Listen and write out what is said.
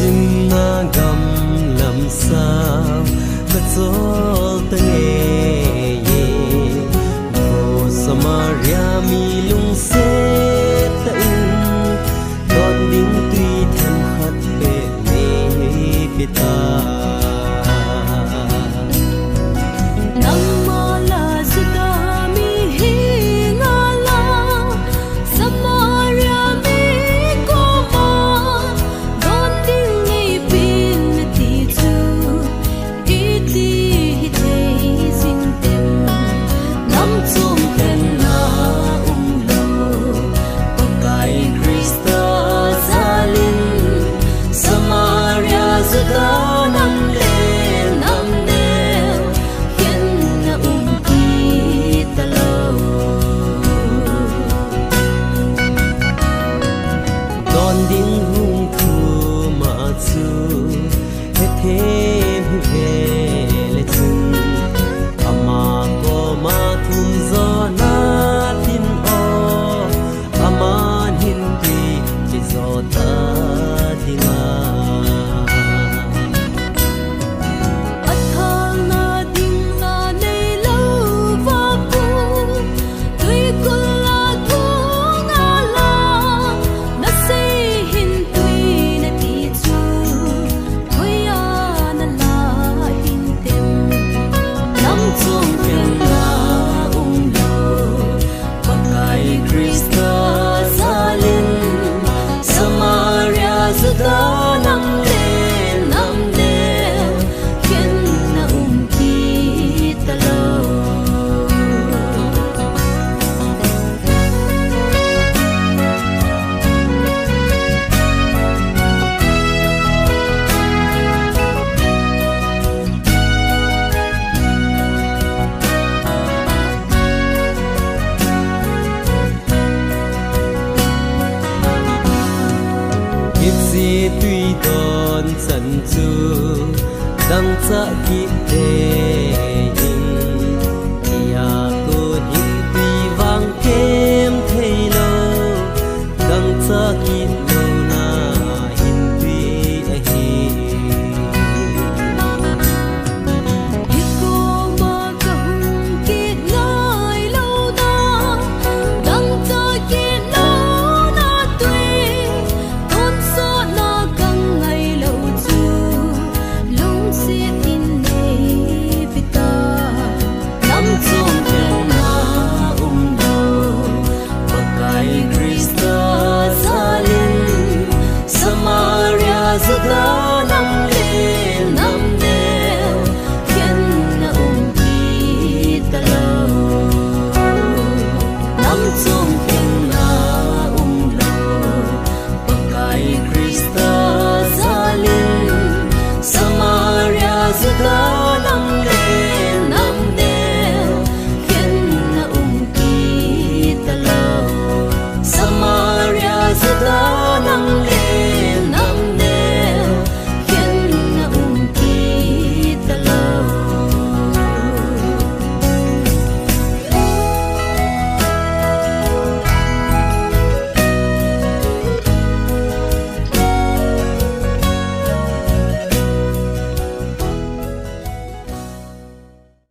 xin na gam làm sao mà cho ta nghe vô Samaria mi lung se ta in đón đinh tuy thêm khát bể mê bê ta. si tuy đón dần dư đang cha kịp đề nhà cô hin tuy vang kem thấy lâu đang cha kịp lâu na hin tuy hi cô mà không kịp ngơi lâu na đang cha kịp lâu na tuy thôn số na căng ngày lâu chu lung xiết in nề vì ta nắm chung tiền na đầu pakai Krista zalin Samaria zudla